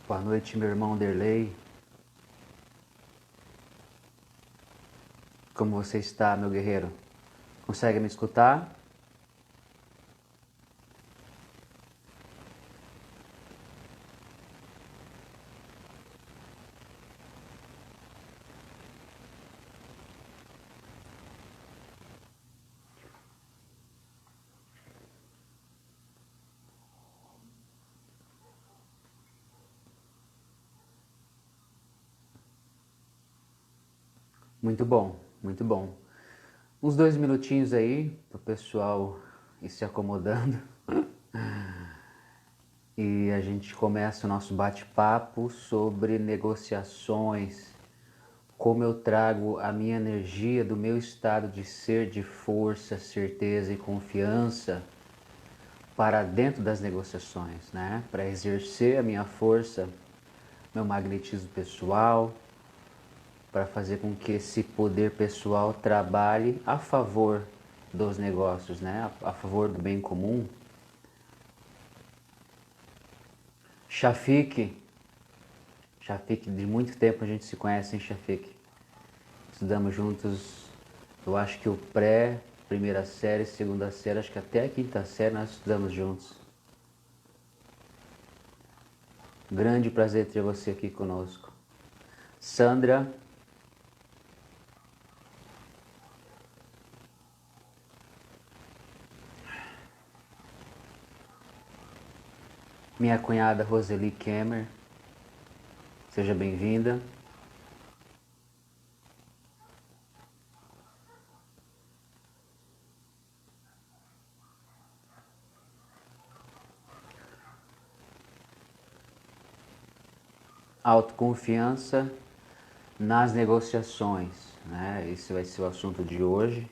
Boa noite, meu irmão Derlei. Como você está, meu guerreiro? Consegue me escutar? Muito bom, muito bom. Uns 2 minutinhos aí para o pessoal ir se acomodando e a gente começa o nosso bate-papo sobre negociações, como eu trago a minha energia do meu estado de ser, de força, certeza e confiança para dentro das negociações, né? Para exercer a minha força, meu magnetismo pessoal, para fazer com que esse poder pessoal trabalhe a favor dos negócios, né? A favor do bem comum. Shafik, de muito tempo a gente se conhece, hein, Shafik? Estudamos juntos, eu acho que o pré, primeira série, segunda série, acho que até a quinta série nós estudamos juntos. Grande prazer ter você aqui conosco. Sandra, minha cunhada Roseli Kemmer, seja bem-vinda. Autoconfiança nas negociações, né? Esse vai ser o assunto de hoje,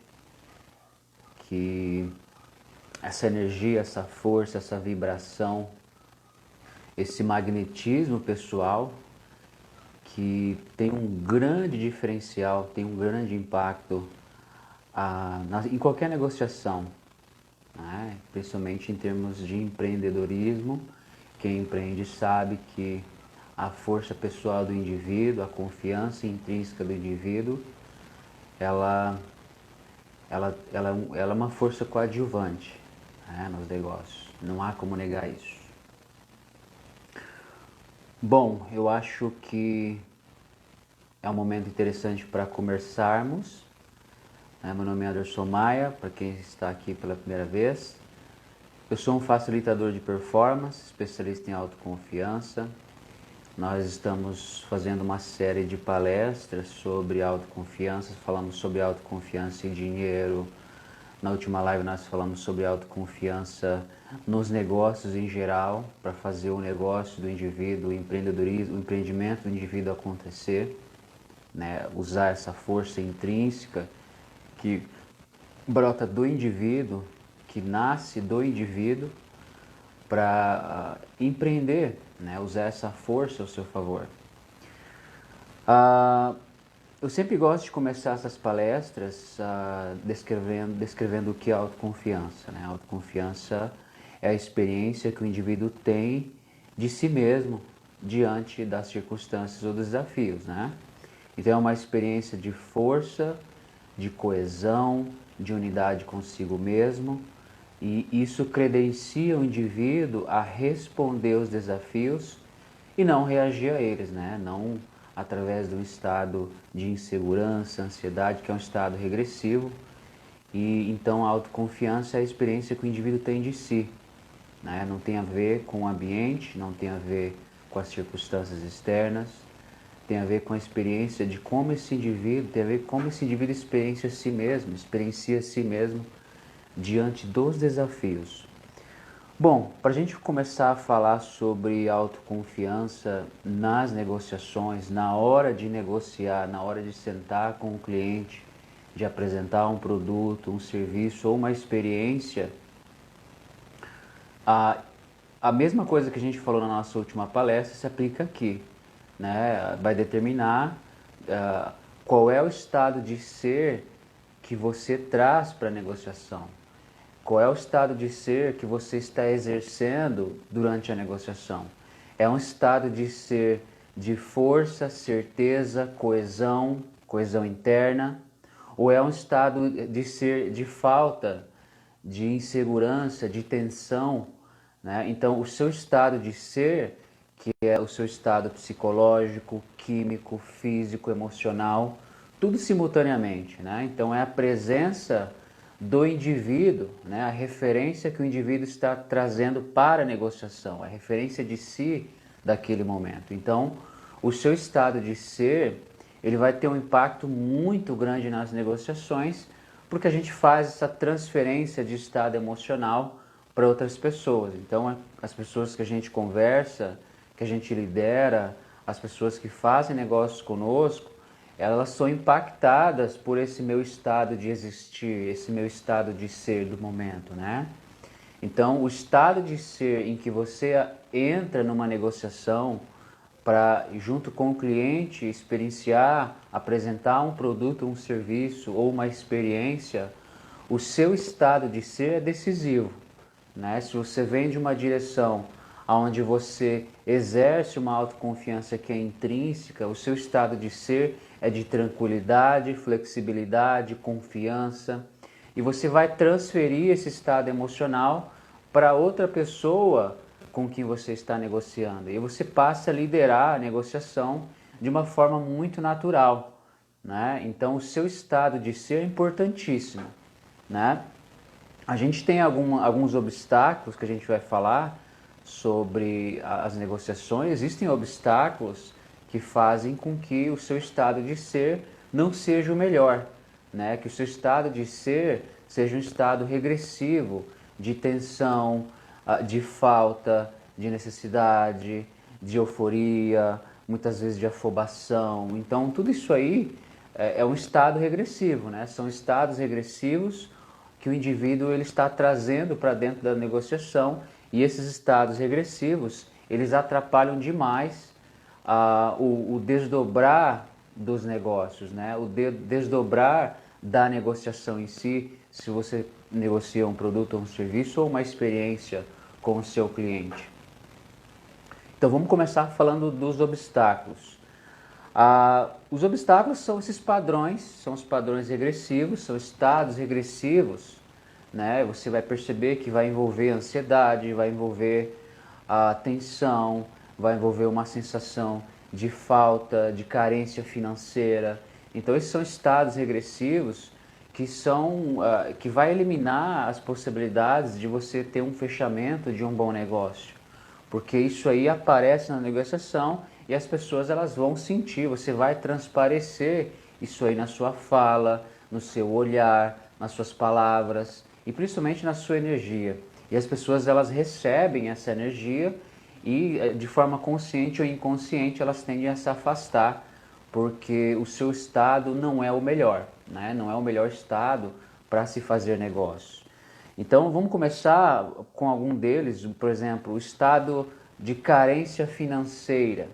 que essa energia, essa força, essa vibração, esse magnetismo pessoal que tem um grande diferencial, tem um grande impacto em qualquer negociação, né? Principalmente em termos de empreendedorismo. Quem empreende sabe que a força pessoal do indivíduo, a confiança intrínseca do indivíduo, ela, ela é uma força coadjuvante, né, nos negócios. Não há como negar isso. Bom, eu acho que é um momento interessante para conversarmos. Meu nome é Anderson Maia, para quem está aqui pela primeira vez. Eu sou um facilitador de performance, especialista em autoconfiança. Nós estamos fazendo uma série de palestras sobre autoconfiança, falamos sobre autoconfiança e dinheiro. Na última live nós falamos sobre autoconfiança nos negócios em geral, para fazer o negócio do indivíduo, o empreendedorismo, o empreendimento do indivíduo acontecer, né? Usar essa força intrínseca que brota do indivíduo, que nasce do indivíduo, para empreender, né? Usar essa força ao seu favor. Eu sempre gosto de começar essas palestras descrevendo o que é autoconfiança, né? Autoconfiança é a experiência que o indivíduo tem de si mesmo diante das circunstâncias ou dos desafios, né? Então é uma experiência de força, de coesão, de unidade consigo mesmo, e isso credencia o indivíduo a responder aos desafios e não reagir a eles, né? Não através de um estado de insegurança, ansiedade, que é um estado regressivo. E então a autoconfiança é a experiência que o indivíduo tem de si, né? Não tem a ver com o ambiente, não tem a ver com as circunstâncias externas, tem a ver com a experiência de como esse indivíduo, tem a ver com como esse indivíduo experiencia si mesmo diante dos desafios. Bom, para a gente começar a falar sobre autoconfiança nas negociações, na hora de negociar, na hora de sentar com o cliente, de apresentar um produto, um serviço ou uma experiência, a, a mesma coisa que a gente falou na nossa última palestra se aplica aqui, né? Vai determinar qual é o estado de ser que você traz para a negociação. Qual é o estado de ser que você está exercendo durante a negociação? É um estado de ser de força, certeza, coesão interna, ou é um estado de ser de falta, de insegurança, de tensão, né? Então, o seu estado de ser, que é o seu estado psicológico, químico, físico, emocional, tudo simultaneamente, né? Então, é a presença do indivíduo, né? A referência que o indivíduo está trazendo para a negociação, a referência de si daquele momento. Então, o seu estado de ser, ele vai ter um impacto muito grande nas negociações, porque a gente faz essa transferência de estado emocional para outras pessoas. Então, as pessoas que a gente conversa, que a gente lidera, as pessoas que fazem negócios conosco, elas são impactadas por esse meu estado de existir, esse meu estado de ser do momento, né? Então, o estado de ser em que você entra numa negociação para, junto com o cliente, experienciar, apresentar um produto, um serviço ou uma experiência, o seu estado de ser é decisivo, né? Se você vem de uma direção onde você exerce uma autoconfiança que é intrínseca, o seu estado de ser é de tranquilidade, flexibilidade, confiança, e você vai transferir esse estado emocional para outra pessoa com quem você está negociando. E você passa a liderar a negociação de uma forma muito natural, né? Então, o seu estado de ser é importantíssimo, né? A gente tem alguns obstáculos que a gente vai falar sobre as negociações. Existem obstáculos que fazem com que o seu estado de ser não seja o melhor, né? Que o seu estado de ser seja um estado regressivo, de tensão, de falta, de necessidade, de euforia, muitas vezes de afobação. Então, tudo isso aí é um estado regressivo, né? São estados regressivos que o indivíduo ele está trazendo para dentro da negociação, e esses estados regressivos eles atrapalham demais o desdobrar dos negócios, né? O desdobrar da negociação em si, se você negocia um produto ou um serviço ou uma experiência com o seu cliente. Então vamos começar falando dos obstáculos. Os obstáculos são esses padrões, são os padrões regressivos, são estados regressivos, né? Você vai perceber que vai envolver ansiedade, vai envolver a tensão, vai envolver uma sensação de falta, de carência financeira. Então esses são estados regressivos que vai eliminar as possibilidades de você ter um fechamento de um bom negócio, porque isso aí aparece na negociação e as pessoas elas vão sentir, você vai transparecer isso aí na sua fala, no seu olhar, nas suas palavras e principalmente na sua energia. E as pessoas elas recebem essa energia e de forma consciente ou inconsciente elas tendem a se afastar, porque o seu estado não é o melhor, né? Não é o melhor estado para se fazer negócio. Então vamos começar com algum deles, por exemplo, o estado de carência financeira,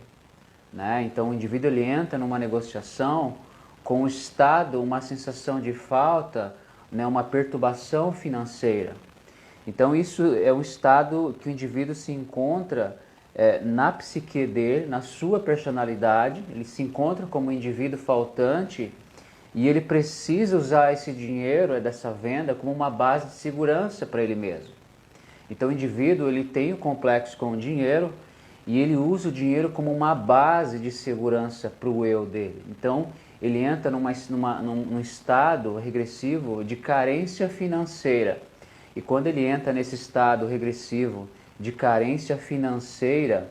né? Então o indivíduo ele entra numa negociação com o estado, uma sensação de falta, né? Uma perturbação financeira. Então isso é um estado que o indivíduo se encontra na psique dele, na sua personalidade, ele se encontra como um indivíduo faltante e ele precisa usar esse dinheiro, dessa venda, como uma base de segurança para ele mesmo. Então o indivíduo ele tem o complexo com o dinheiro e ele usa o dinheiro como uma base de segurança para o eu dele. Então ele entra num estado regressivo de carência financeira. E quando ele entra nesse estado regressivo de carência financeira,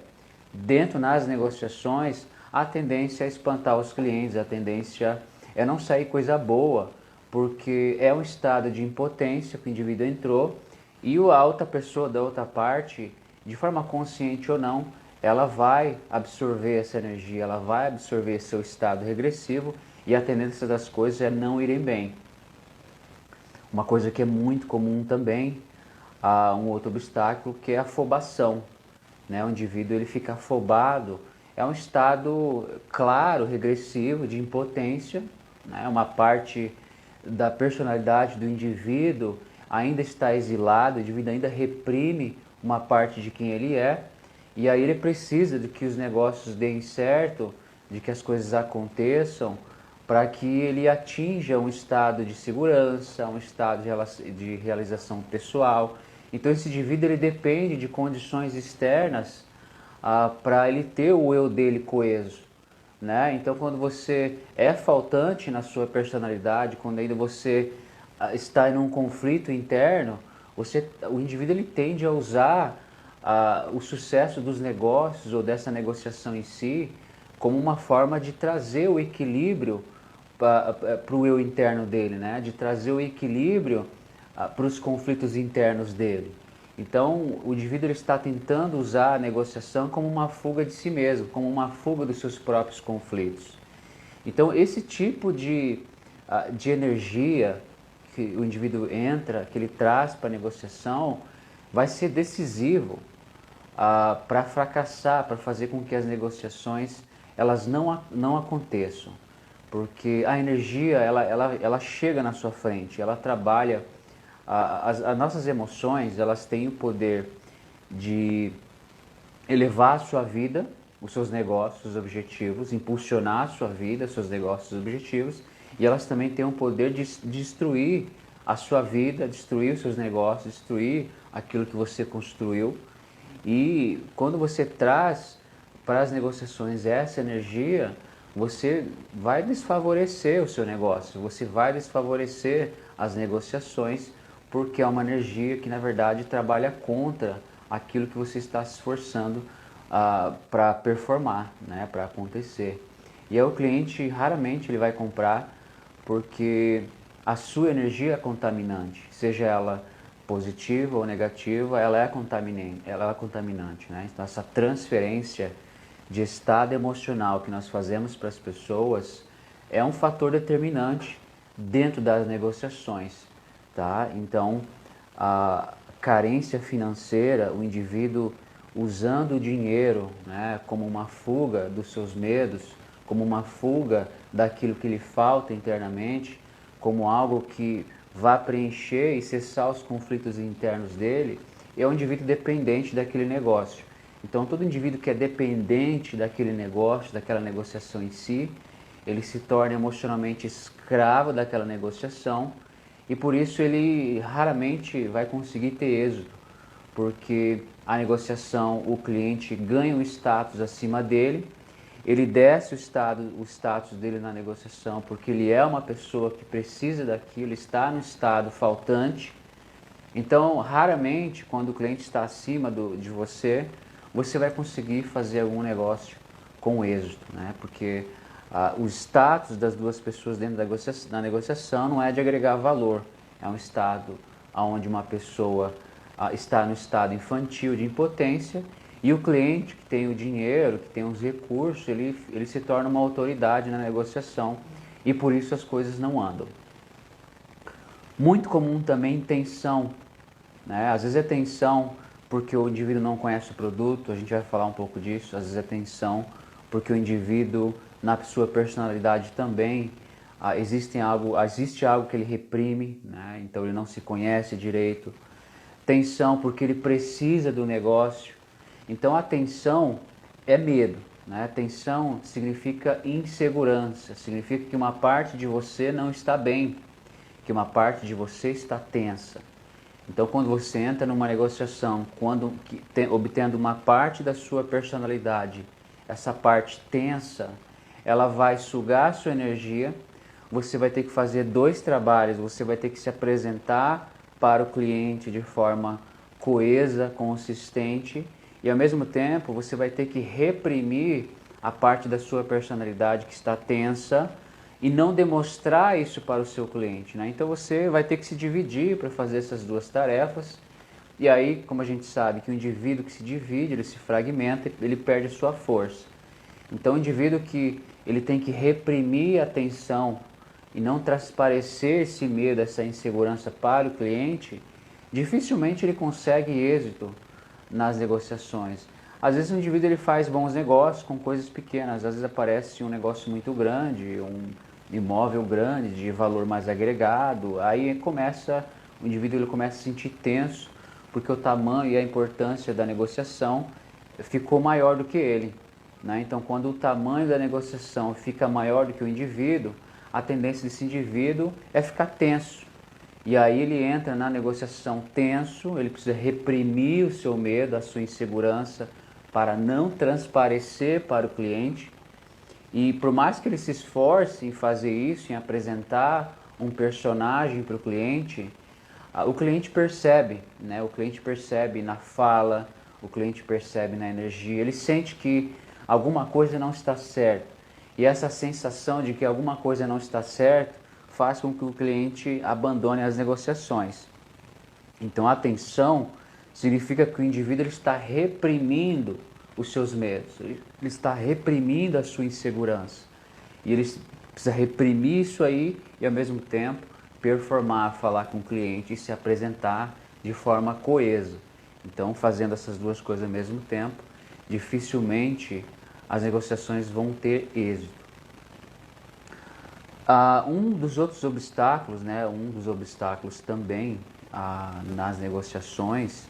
dentro das negociações, a tendência é espantar os clientes, a tendência é não sair coisa boa, porque é um estado de impotência que o indivíduo entrou e a outra pessoa da outra parte, de forma consciente ou não, ela vai absorver essa energia, ela vai absorver seu estado regressivo e a tendência das coisas é não irem bem. Uma coisa que é muito comum também, um outro obstáculo, que é a afobação, né? O indivíduo ele fica afobado, é um estado claro, regressivo, de impotência, né? Uma parte da personalidade do indivíduo ainda está exilado, o indivíduo ainda reprime uma parte de quem ele é, E aí ele precisa de que os negócios deem certo, de que as coisas aconteçam, para que ele atinja um estado de segurança, um estado de realização pessoal. Então esse indivíduo ele depende de condições externas para ele ter o eu dele coeso. Né? Então quando você é faltante na sua personalidade, quando ainda você está em um conflito interno, o indivíduo ele tende a usar o sucesso dos negócios ou dessa negociação em si como uma forma de trazer o equilíbrio para o eu interno dele, né? De trazer o equilíbrio para os conflitos internos dele. Então, o indivíduo ele está tentando usar a negociação como uma fuga de si mesmo, como uma fuga dos seus próprios conflitos. Então, esse tipo de energia que o indivíduo entra, que ele traz para a negociação, vai ser decisivo para fracassar, para fazer com que as negociações elas não aconteçam. Porque a energia ela chega na sua frente, ela trabalha. As nossas emoções elas têm o poder de elevar a sua vida, os seus negócios, os objetivos, impulsionar a sua vida, seus negócios, os objetivos, e elas também têm o poder de destruir a sua vida, destruir os seus negócios, destruir aquilo que você construiu. E quando você traz para as negociações essa energia, você vai desfavorecer o seu negócio, você vai desfavorecer as negociações, porque é uma energia que na verdade trabalha contra aquilo que você está se esforçando para performar, né, para acontecer. E aí o cliente raramente ele vai comprar porque a sua energia é contaminante, seja ela positiva ou negativa, ela é contaminante, né? Então essa transferência de estado emocional que nós fazemos para as pessoas é um fator determinante dentro das negociações, tá? Então a carência financeira, o indivíduo usando o dinheiro, né, como uma fuga dos seus medos, como uma fuga daquilo que lhe falta internamente, como algo que vá preencher e cessar os conflitos internos dele, é um indivíduo dependente daquele negócio. Então todo indivíduo que é dependente daquele negócio, daquela negociação em si, ele se torna emocionalmente escravo daquela negociação e por isso ele raramente vai conseguir ter êxito, porque a negociação, o cliente ganha um status acima dele, ele desce o status dele na negociação porque ele é uma pessoa que precisa daquilo, está no estado faltante. Então, raramente, quando o cliente está acima de você, você vai conseguir fazer algum negócio com êxito, né? Porque o status das duas pessoas dentro da negociação não é de agregar valor, é um estado onde uma pessoa está no estado infantil de impotência e o cliente que tem o dinheiro, que tem os recursos, ele se torna uma autoridade na negociação e por isso as coisas não andam. Muito comum também tensão, né? Às vezes é tensão porque o indivíduo não conhece o produto, a gente vai falar um pouco disso. Às vezes é tensão porque o indivíduo, na sua personalidade também, existe algo que ele reprime, né? Então ele não se conhece direito. Tensão porque ele precisa do negócio. Então a tensão é medo, né? Tensão significa insegurança, significa que uma parte de você não está bem, que uma parte de você está tensa. Então, quando você entra numa negociação, obtendo uma parte da sua personalidade, essa parte tensa, ela vai sugar a sua energia, você vai ter que fazer dois trabalhos, você vai ter que se apresentar para o cliente de forma coesa, consistente, e ao mesmo tempo você vai ter que reprimir a parte da sua personalidade que está tensa, e não demonstrar isso para o seu cliente, né? Então você vai ter que se dividir para fazer essas duas tarefas. E aí, como a gente sabe que o indivíduo que se divide, ele se fragmenta, ele perde sua força. Então o indivíduo que ele tem que reprimir a tensão e não transparecer esse medo, essa insegurança para o cliente, dificilmente ele consegue êxito nas negociações. Às vezes o indivíduo ele faz bons negócios com coisas pequenas, às vezes aparece um negócio muito grande, um imóvel grande, de valor mais agregado, aí o indivíduo ele começa a se sentir tenso, porque o tamanho e a importância da negociação ficou maior do que ele, né? Então, quando o tamanho da negociação fica maior do que o indivíduo, a tendência desse indivíduo é ficar tenso. E aí ele entra na negociação tenso, ele precisa reprimir o seu medo, a sua insegurança, para não transparecer para o cliente. E por mais que ele se esforce em fazer isso, em apresentar um personagem para o cliente percebe, né? O cliente percebe na fala, o cliente percebe na energia, ele sente que alguma coisa não está certa. E essa sensação de que alguma coisa não está certa faz com que o cliente abandone as negociações. Então a tensão significa que o indivíduo ele está reprimindo os seus medos, ele está reprimindo a sua insegurança. E ele precisa reprimir isso aí e ao mesmo tempo performar, falar com o cliente e se apresentar de forma coesa. Então, fazendo essas duas coisas ao mesmo tempo, dificilmente as negociações vão ter êxito. Um dos outros obstáculos, né, um dos obstáculos também nas negociações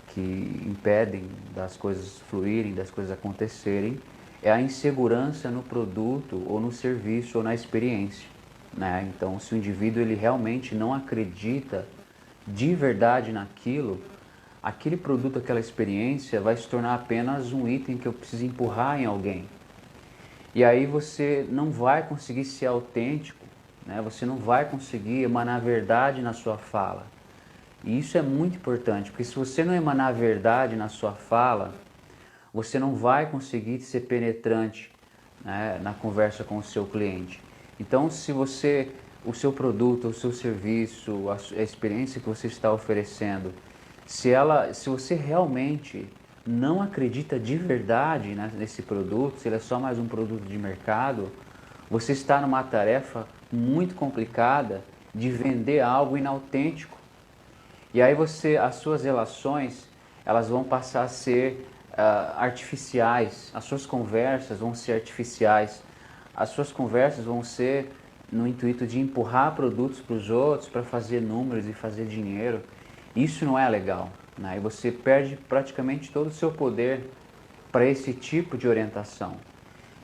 que impedem das coisas fluírem, das coisas acontecerem, é a insegurança no produto ou no serviço ou na experiência, né? Então, se o indivíduo ele realmente não acredita de verdade naquilo, aquele produto, aquela experiência vai se tornar apenas um item que eu preciso empurrar em alguém. E aí você não vai conseguir ser autêntico, né? Você não vai conseguir emanar verdade na sua fala. E isso é muito importante, porque se você não emanar verdade na sua fala, você não vai conseguir ser penetrante, né, na conversa com o seu cliente. Então, se o seu produto, o seu serviço, a experiência que você está oferecendo, se você realmente não acredita de verdade, né, nesse produto, se ele é só mais um produto de mercado, você está numa tarefa muito complicada de vender algo inautêntico. E aí as suas relações, elas vão passar a ser artificiais, as suas conversas vão ser artificiais, as suas conversas vão ser no intuito de empurrar produtos para os outros, para fazer números e fazer dinheiro. Isso não é legal, né? E você perde praticamente todo o seu poder para esse tipo de orientação.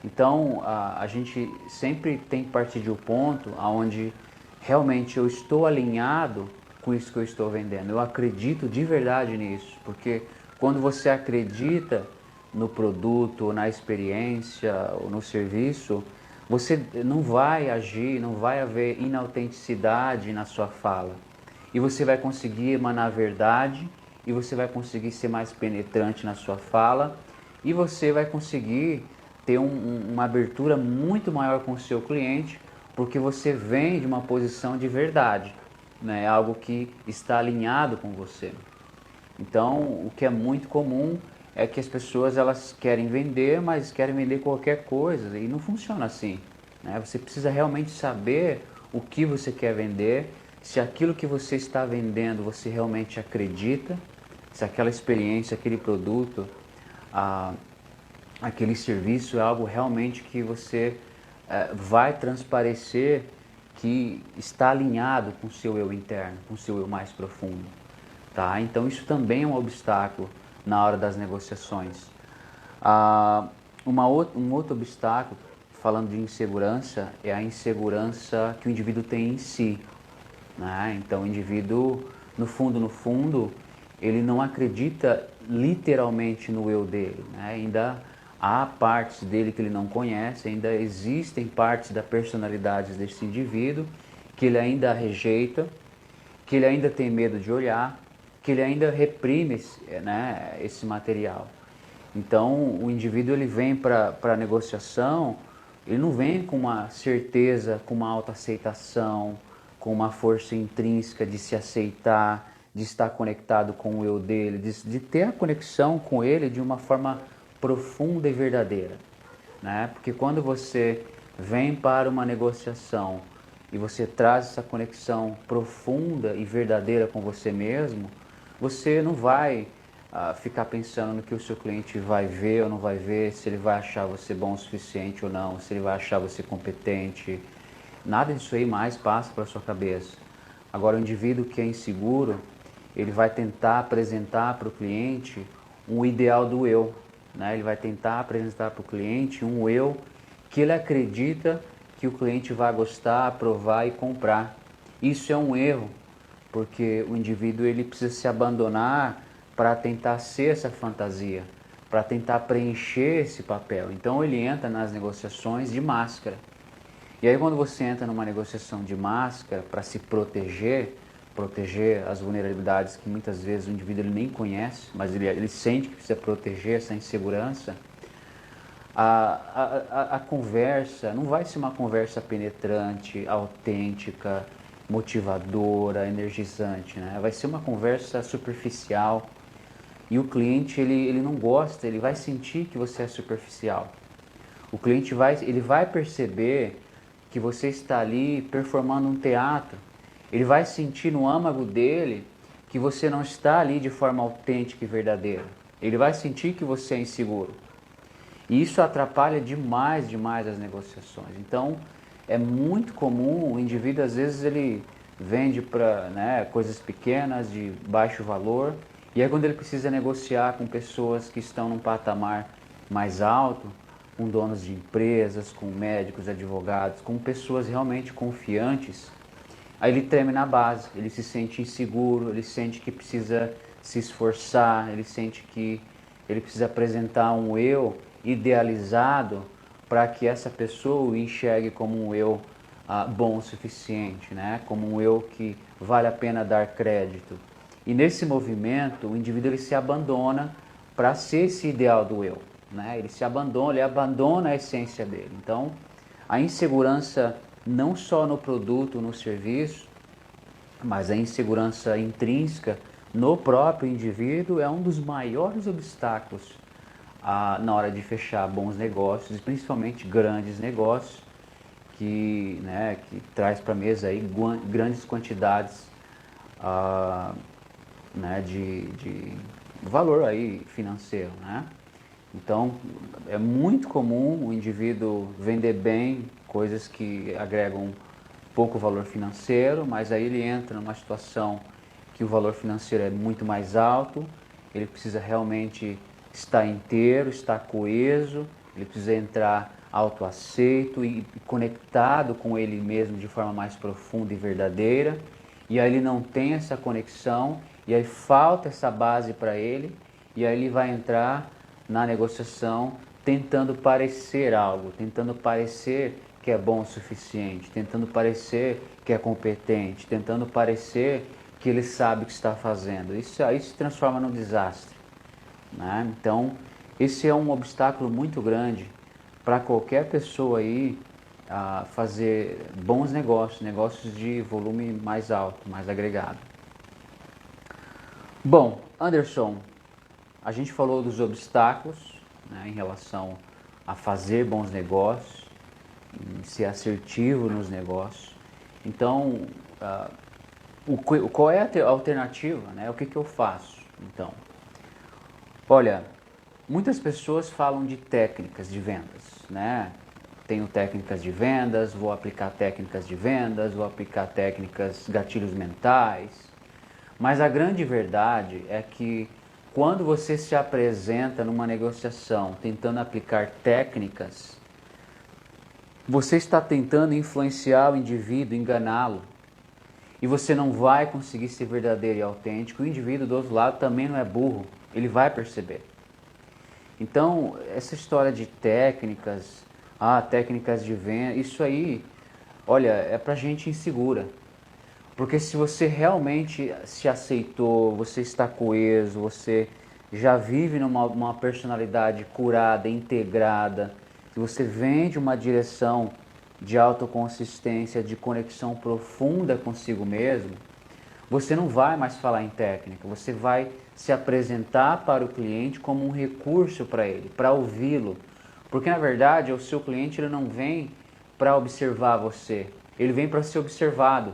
Então, a gente sempre tem que partir de um ponto onde realmente eu estou alinhado com isso que eu estou vendendo. Eu acredito de verdade nisso, porque quando você acredita no produto, ou na experiência, ou no serviço, você não vai agir, não vai haver inautenticidade na sua fala. E você vai conseguir emanar a verdade, e você vai conseguir ser mais penetrante na sua fala, e você vai conseguir ter uma abertura muito maior com o seu cliente, porque você vem de uma posição de verdade, né? Algo que está alinhado com você. Então, o que é muito comum é que as pessoas elas querem vender, mas querem vender qualquer coisa e não funciona assim, né? Você precisa realmente saber o que você quer vender, se aquilo que você está vendendo você realmente acredita, se aquela experiência, aquele produto, aquele serviço é algo realmente que você vai transparecer que está alinhado com o seu eu interno, com o seu eu mais profundo. Tá? Então isso também é um obstáculo na hora das negociações. Um outro obstáculo, falando de insegurança, é a insegurança que o indivíduo tem em si, né? Então o indivíduo, no fundo, ele não acredita literalmente no eu dele, né? Ainda há partes dele que ele não conhece, ainda existem partes da personalidade desse indivíduo que ele ainda rejeita, que ele ainda tem medo de olhar, que ele ainda reprime, né, esse material. Então, o indivíduo ele vem para a negociação, ele não vem com uma certeza, com uma autoaceitação, com uma força intrínseca de se aceitar, de estar conectado com o eu dele, de ter a conexão com ele de uma forma profunda e verdadeira, né? Porque quando você vem para uma negociação e você traz essa conexão profunda e verdadeira com você mesmo, você não vai ficar pensando no que o seu cliente vai ver ou não vai ver, se ele vai achar você bom o suficiente ou não, se ele vai achar você competente. Nada disso aí mais passa pela sua cabeça. Agora, o indivíduo que é inseguro, ele vai tentar apresentar para o cliente um ideal do eu, né? Ele vai tentar apresentar para o cliente um eu que ele acredita que o cliente vai gostar, aprovar e comprar. Isso é um erro, porque o indivíduo ele precisa se abandonar para tentar ser essa fantasia, para tentar preencher esse papel. Então ele entra nas negociações de máscara. E aí quando você entra numa negociação de máscara para se proteger, proteger as vulnerabilidades que muitas vezes o indivíduo ele nem conhece, mas ele sente que precisa proteger essa insegurança, a conversa não vai ser uma conversa penetrante, autêntica, motivadora, energizante, né? Vai ser uma conversa superficial e o cliente ele não gosta, ele vai sentir que você é superficial. O cliente ele vai perceber que você está ali performando um teatro. Ele vai sentir no âmago dele que você não está ali de forma autêntica e verdadeira. Ele vai sentir que você é inseguro. E isso atrapalha demais, demais as negociações. Então, é muito comum o indivíduo, às vezes, ele vende para, né, coisas pequenas, de baixo valor, e aí quando ele precisa negociar com pessoas que estão num patamar mais alto, com donos de empresas, com médicos, advogados, com pessoas realmente confiantes, aí ele treme na base, ele se sente inseguro, ele sente que precisa se esforçar, ele sente que ele precisa apresentar um eu idealizado para que essa pessoa o enxergue como um eu bom o suficiente, né? Como um eu que vale a pena dar crédito. E nesse movimento, o indivíduo ele se abandona para ser esse ideal do eu, né? Ele abandona a essência dele. Então, a insegurança não só no produto, no serviço, mas a insegurança intrínseca no próprio indivíduo é um dos maiores obstáculos na hora de fechar bons negócios, e principalmente grandes negócios, que traz para a mesa aí grandes quantidades né, de valor aí financeiro, né? Então, é muito comum o indivíduo vender bem coisas que agregam pouco valor financeiro, mas aí ele entra numa situação que o valor financeiro é muito mais alto, ele precisa realmente estar inteiro, estar coeso, ele precisa entrar autoaceito e conectado com ele mesmo de forma mais profunda e verdadeira, e aí ele não tem essa conexão, e aí falta essa base para ele, e aí ele vai entrar na negociação tentando parecer algo, tentando parecer que é bom o suficiente, tentando parecer que é competente, tentando parecer que ele sabe o que está fazendo. Isso aí se transforma num desastre, né? Então, esse é um obstáculo muito grande para qualquer pessoa aí fazer bons negócios, negócios de volume mais alto, mais agregado. Bom, Anderson, a gente falou dos obstáculos, né, em relação a fazer bons negócios, em ser assertivo nos negócios. Então, qual é a alternativa, né? O que eu faço? Então, olha, muitas pessoas falam de técnicas de vendas, né? Tenho técnicas de vendas, vou aplicar técnicas de vendas, vou aplicar técnicas gatilhos mentais. Mas a grande verdade é que quando você se apresenta numa negociação tentando aplicar técnicas, você está tentando influenciar o indivíduo, enganá-lo. E você não vai conseguir ser verdadeiro e autêntico. O indivíduo do outro lado também não é burro, ele vai perceber. Então, essa história de técnicas, técnicas de venda, isso aí, olha, é pra gente insegura. Porque se você realmente se aceitou, você está coeso, você já vive numa personalidade curada, integrada, se você vem de uma direção de autoconsistência, de conexão profunda consigo mesmo, você não vai mais falar em técnica, você vai se apresentar para o cliente como um recurso para ele, para ouvi-lo. Porque na verdade o seu cliente ele não vem para observar você, ele vem para ser observado.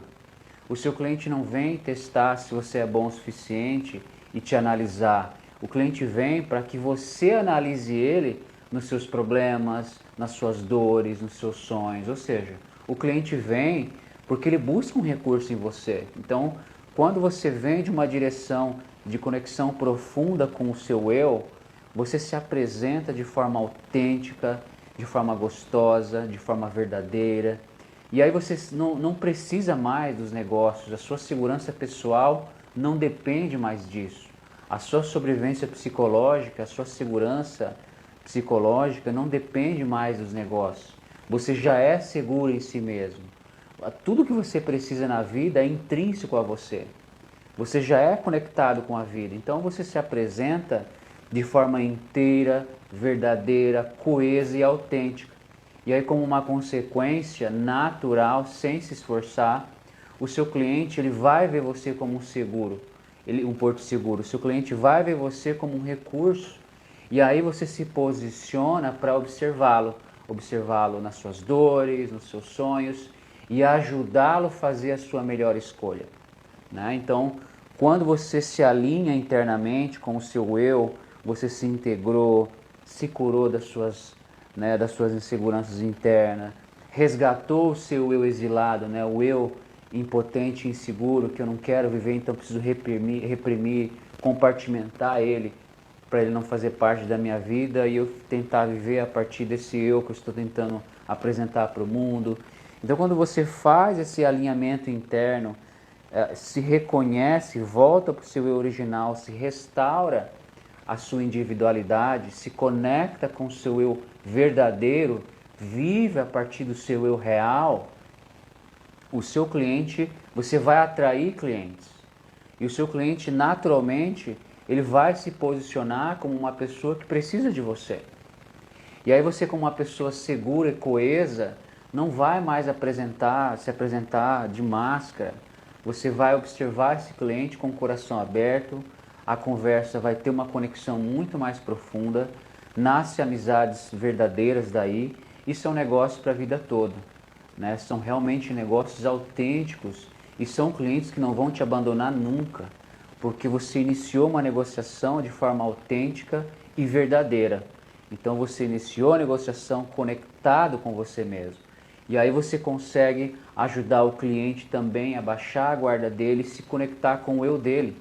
O seu cliente não vem testar se você é bom o suficiente e te analisar. O cliente vem para que você analise ele nos seus problemas, nas suas dores, nos seus sonhos. Ou seja, o cliente vem porque ele busca um recurso em você. Então, quando você vem de uma direção de conexão profunda com o seu eu, você se apresenta de forma autêntica, de forma gostosa, de forma verdadeira. E aí você não precisa mais dos negócios, a sua segurança pessoal não depende mais disso. A sua sobrevivência psicológica, a sua segurança psicológica não depende mais dos negócios. Você já é seguro em si mesmo. Tudo que você precisa na vida é intrínseco a você. Você já é conectado com a vida. Então você se apresenta de forma inteira, verdadeira, coesa e autêntica. E aí, como uma consequência natural, sem se esforçar, o seu cliente ele vai ver você como um seguro, um porto seguro. O seu cliente vai ver você como um recurso. E aí você se posiciona para observá-lo nas suas dores, nos seus sonhos e ajudá-lo a fazer a sua melhor escolha. Né? Então, quando você se alinha internamente com o seu eu, você se integrou, se curou das suas inseguranças internas, resgatou o seu eu exilado, né? O eu impotente e inseguro, que eu não quero viver, então preciso reprimir, compartimentar ele, para ele não fazer parte da minha vida e eu tentar viver a partir desse eu que eu estou tentando apresentar para o mundo. Então, quando você faz esse alinhamento interno, se reconhece, volta para o seu eu original, se restaura a sua individualidade, se conecta com o seu eu verdadeiro, vive a partir do seu eu real, o seu cliente, você vai atrair clientes. E o seu cliente, naturalmente, ele vai se posicionar como uma pessoa que precisa de você. E aí você, como uma pessoa segura e coesa, não vai mais se apresentar de máscara. Você vai observar esse cliente com o coração aberto, a conversa vai ter uma conexão muito mais profunda, nasce amizades verdadeiras daí, e são negócios para a vida toda. Né? São realmente negócios autênticos e são clientes que não vão te abandonar nunca, porque você iniciou uma negociação de forma autêntica e verdadeira. Então você iniciou a negociação conectado com você mesmo. E aí você consegue ajudar o cliente também a baixar a guarda dele e se conectar com o eu dele.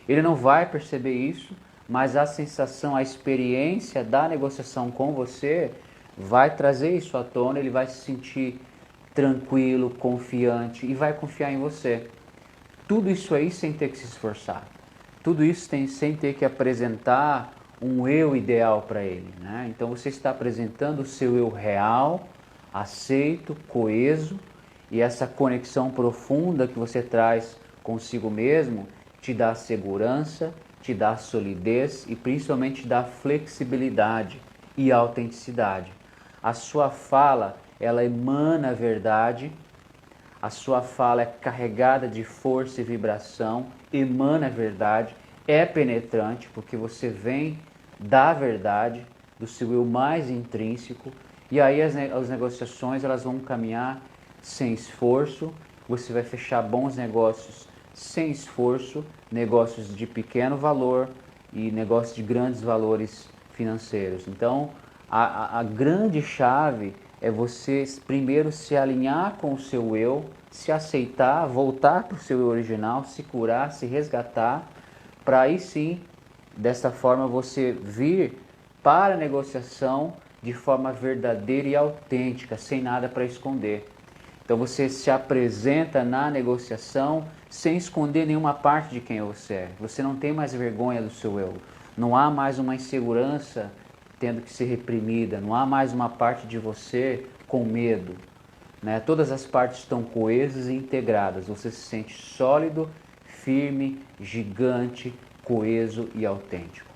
Ele não vai perceber isso, mas a sensação, a experiência da negociação com você vai trazer isso à tona, ele vai se sentir tranquilo, confiante e vai confiar em você. Tudo isso aí sem ter que se esforçar. Tudo isso sem ter que apresentar um eu ideal para ele. Né? Então você está apresentando o seu eu real, aceito, coeso, e essa conexão profunda que você traz consigo mesmo te dá segurança, te dá solidez e principalmente te dá flexibilidade e autenticidade. A sua fala, ela emana a verdade, a sua fala é carregada de força e vibração, emana a verdade, é penetrante, porque você vem da verdade, do seu eu mais intrínseco, e aí as negociações elas vão caminhar sem esforço, você vai fechar bons negócios sem esforço, negócios de pequeno valor e negócios de grandes valores financeiros. Então, a grande chave é você primeiro se alinhar com o seu eu, se aceitar, voltar para o seu eu original, se curar, se resgatar, para aí sim, dessa forma, você vir para a negociação de forma verdadeira e autêntica, sem nada para esconder. Então você se apresenta na negociação sem esconder nenhuma parte de quem você é. Você não tem mais vergonha do seu eu. Não há mais uma insegurança tendo que ser reprimida. Não há mais uma parte de você com medo. Né? Todas as partes estão coesas e integradas. Você se sente sólido, firme, gigante, coeso e autêntico.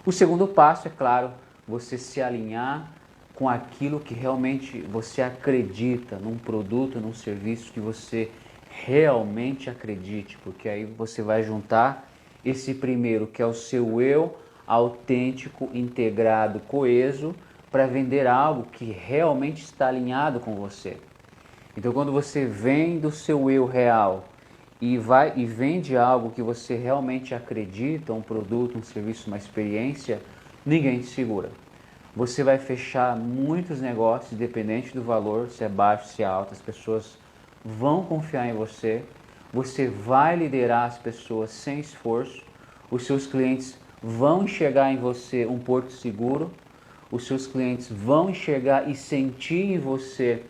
O segundo passo é, claro, você se alinhar com aquilo que realmente você acredita, num produto, num serviço que você realmente acredite, porque aí você vai juntar esse primeiro, que é o seu eu autêntico, integrado, coeso, para vender algo que realmente está alinhado com você. Então, quando você vem do seu eu real e vende algo que você realmente acredita, um produto, um serviço, uma experiência, ninguém te segura. Você vai fechar muitos negócios, independente do valor, se é baixo, se é alto, as pessoas vão confiar em você, você vai liderar as pessoas sem esforço, os seus clientes vão enxergar em você um porto seguro, os seus clientes vão enxergar e sentir em você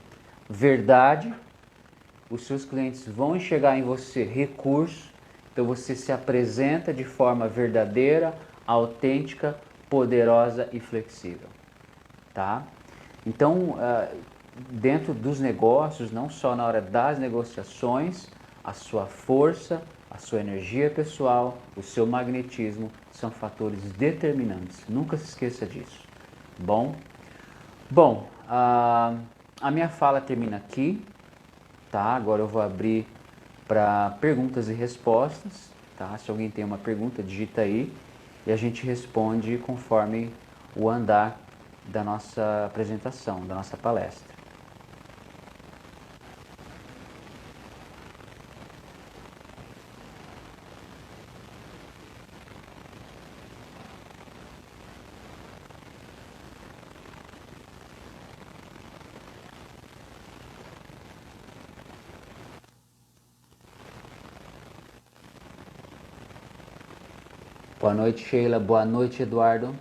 verdade, os seus clientes vão enxergar em você recurso, então você se apresenta de forma verdadeira, autêntica, poderosa e flexível, tá? Então, dentro dos negócios, não só na hora das negociações, a sua força, a sua energia pessoal, o seu magnetismo são fatores determinantes. Nunca se esqueça disso. Bom, a minha fala termina aqui, tá? Agora eu vou abrir para perguntas e respostas, tá? Se alguém tem uma pergunta, digita aí e a gente responde conforme o andar da nossa apresentação, da nossa palestra. Boa noite, Sheila. Boa noite, Eduardo.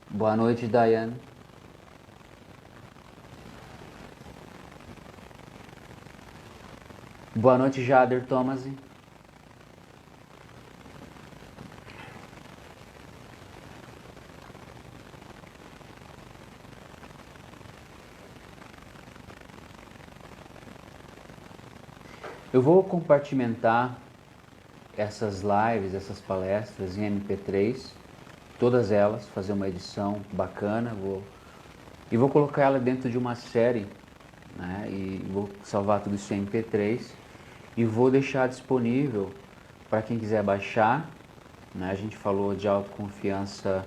Boa noite, Daiane. Boa noite, Jader Tomasi. Eu vou compartimentar essas lives, essas palestras em MP3, todas elas, fazer uma edição bacana, vou colocar ela dentro de uma série, né, e vou salvar tudo isso em MP3 e vou deixar disponível para quem quiser baixar, né? A gente falou de autoconfiança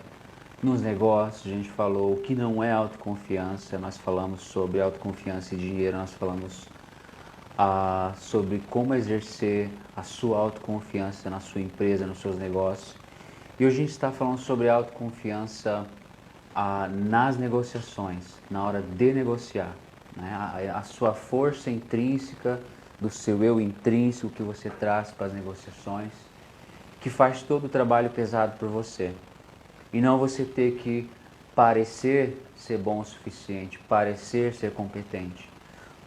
nos negócios, a gente falou o que não é autoconfiança, nós falamos sobre autoconfiança e dinheiro, nós falamos sobre como exercer a sua autoconfiança na sua empresa, nos seus negócios. E hoje a gente está falando sobre autoconfiança nas negociações, na hora de negociar, né? A sua força intrínseca, do seu eu intrínseco que você traz para as negociações, que faz todo o trabalho pesado por você. E não você ter que parecer ser bom o suficiente, parecer ser competente.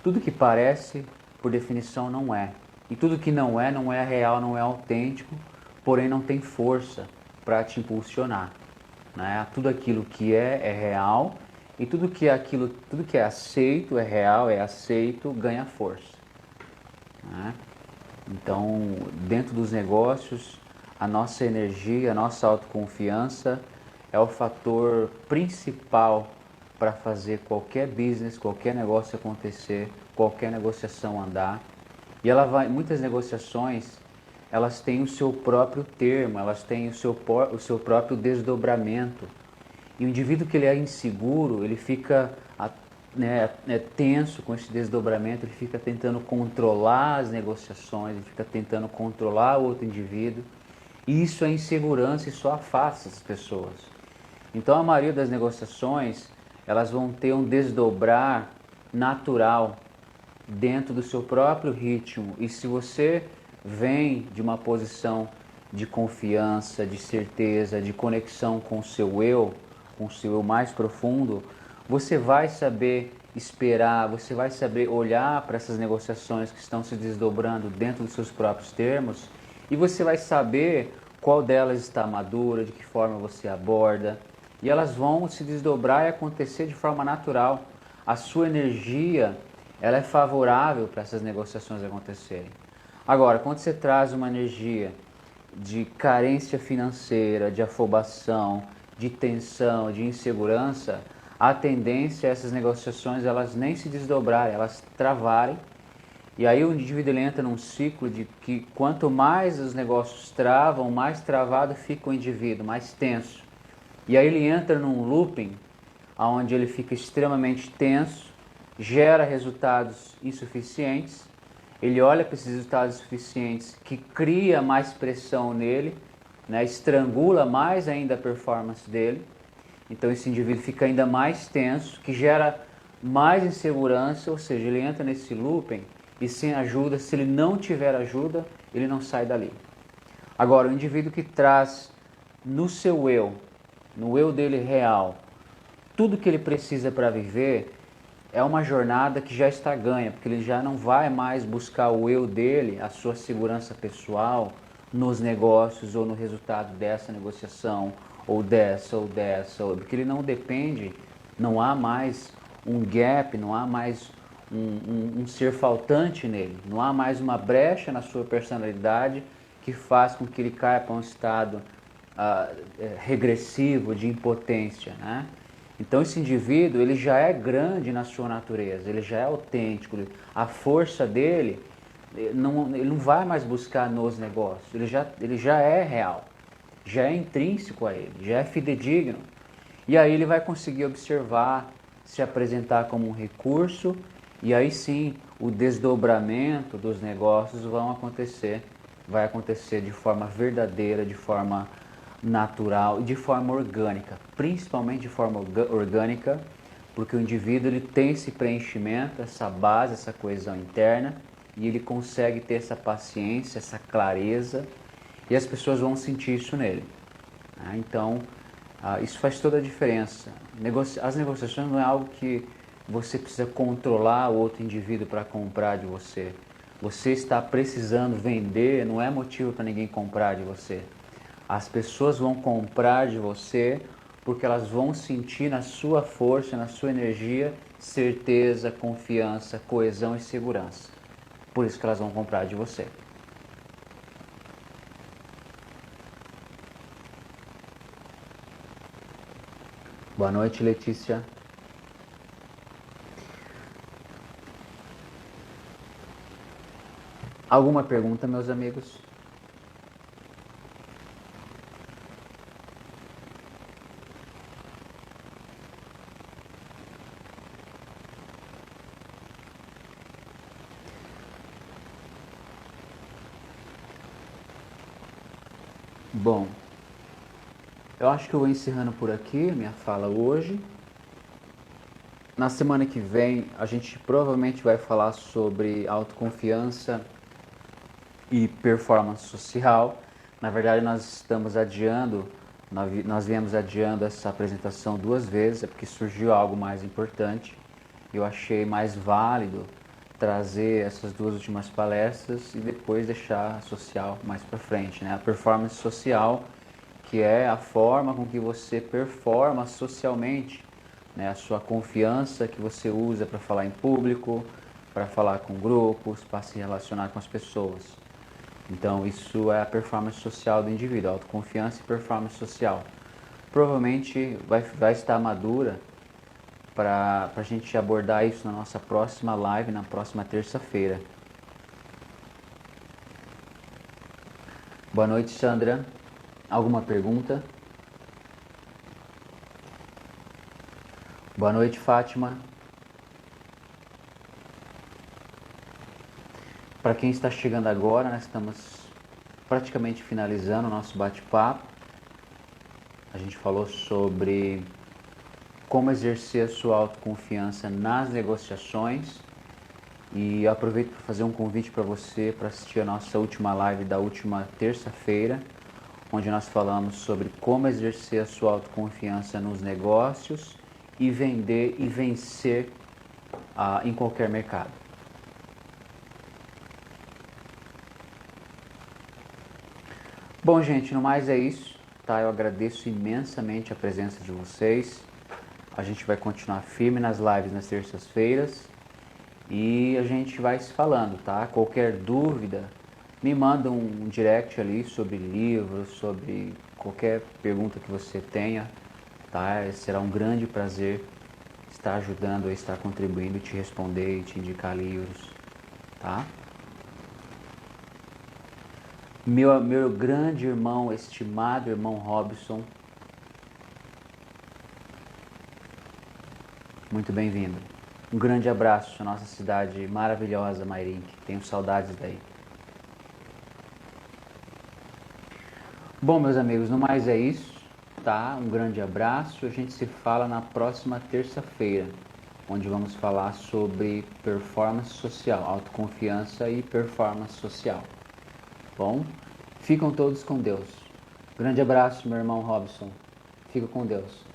Tudo que parece, por definição, não é. E tudo que não é real, não é autêntico, porém não tem força para te impulsionar, né? Tudo aquilo que é real, e tudo que é aceito, é real, é aceito, ganha força, né? Então, dentro dos negócios, a nossa energia, a nossa autoconfiança é o fator principal para fazer qualquer business, qualquer negócio acontecer, qualquer negociação andar. E muitas negociações, elas têm o seu próprio termo, elas têm o seu próprio desdobramento. E o indivíduo que ele é inseguro, ele fica tenso com esse desdobramento, ele fica tentando controlar as negociações, ele fica tentando controlar o outro indivíduo. E isso é insegurança e só afasta as pessoas. Então a maioria das negociações, elas vão ter um desdobrar natural dentro do seu próprio ritmo. E se você vem de uma posição de confiança, de certeza, de conexão com o seu eu mais profundo, você vai saber esperar, você vai saber olhar para essas negociações que estão se desdobrando dentro dos seus próprios termos e você vai saber qual delas está madura, de que forma você aborda, e elas vão se desdobrar e acontecer de forma natural. A sua energia, ela é favorável para essas negociações acontecerem. Agora, quando você traz uma energia de carência financeira, de afobação, de tensão, de insegurança, a tendência é essas negociações elas nem se desdobrarem, elas travarem. E aí o indivíduo ele entra num ciclo de que quanto mais os negócios travam, mais travado fica o indivíduo, mais tenso. E aí ele entra num looping onde ele fica extremamente tenso, gera resultados insuficientes, ele olha para esses resultados insuficientes que cria mais pressão nele, né, estrangula mais ainda a performance dele. Então esse indivíduo fica ainda mais tenso, que gera mais insegurança, ou seja, ele entra nesse looping e sem ajuda, se ele não tiver ajuda, ele não sai dali. Agora, o indivíduo que traz no seu eu, no eu dele real, tudo que ele precisa para viver, é uma jornada que já está ganha, porque ele já não vai mais buscar o eu dele, a sua segurança pessoal, nos negócios ou no resultado dessa negociação, ou dessa, porque ele não depende, não há mais um gap, não há mais um ser faltante nele, não há mais uma brecha na sua personalidade que faz com que ele caia para um estado regressivo de impotência, né? Então esse indivíduo ele já é grande na sua natureza, ele já é autêntico, a força dele ele não vai mais buscar nos negócios, ele já é real, já é intrínseco a ele, já é fidedigno. E aí ele vai conseguir observar, se apresentar como um recurso, e aí sim o desdobramento dos negócios vai acontecer de forma verdadeira, de forma natural e de forma orgânica, principalmente de forma orgânica, porque o indivíduo ele tem esse preenchimento, essa base, essa coesão interna, e ele consegue ter essa paciência, essa clareza, e as pessoas vão sentir isso nele. Então, isso faz toda a diferença. As negociações não é algo que você precisa controlar o outro indivíduo para comprar de você. Você está precisando vender, não é motivo para ninguém comprar de você. As pessoas vão comprar de você porque elas vão sentir na sua força, na sua energia, certeza, confiança, coesão e segurança. Por isso que elas vão comprar de você. Boa noite, Letícia. Alguma pergunta, meus amigos? Bom, eu acho que eu vou encerrando por aqui a minha fala hoje. Na semana que vem, a gente provavelmente vai falar sobre autoconfiança e performance social. Na verdade, nós estamos adiando, nós viemos adiando essa apresentação 2 vezes, é porque surgiu algo mais importante. Eu achei mais válido trazer essas 2 últimas palestras e depois deixar a social mais para frente, né? A performance social, que é a forma com que você performa socialmente, né? A sua confiança que você usa para falar em público, para falar com grupos, para se relacionar com as pessoas. Então isso é a performance social do indivíduo, autoconfiança e performance social. Provavelmente vai estar madura para a gente abordar isso na nossa próxima live, na próxima terça-feira. Boa noite, Sandra. Alguma pergunta? Boa noite, Fátima. Para quem está chegando agora, nós estamos praticamente finalizando o nosso bate-papo. A gente falou sobre como exercer a sua autoconfiança nas negociações. E eu aproveito para fazer um convite para você para assistir a nossa última live da última terça-feira, onde nós falamos sobre como exercer a sua autoconfiança nos negócios e vender e vencer em qualquer mercado. Bom, gente, no mais é isso, tá? Eu agradeço imensamente a presença de vocês. A gente vai continuar firme nas lives nas terças-feiras e a gente vai se falando, tá? Qualquer dúvida, me manda um direct ali sobre livros, sobre qualquer pergunta que você tenha, tá? Será um grande prazer estar ajudando, estar contribuindo, te responder e te indicar livros, tá? Meu grande irmão, estimado irmão Robson, muito bem-vindo. Um grande abraço à nossa cidade maravilhosa, Mairink. Tenho saudades daí. Bom, meus amigos, no mais é isso, tá? Um grande abraço. A gente se fala na próxima terça-feira, onde vamos falar sobre performance social, autoconfiança e performance social. Bom, ficam todos com Deus. Grande abraço, meu irmão Robson. Fica com Deus.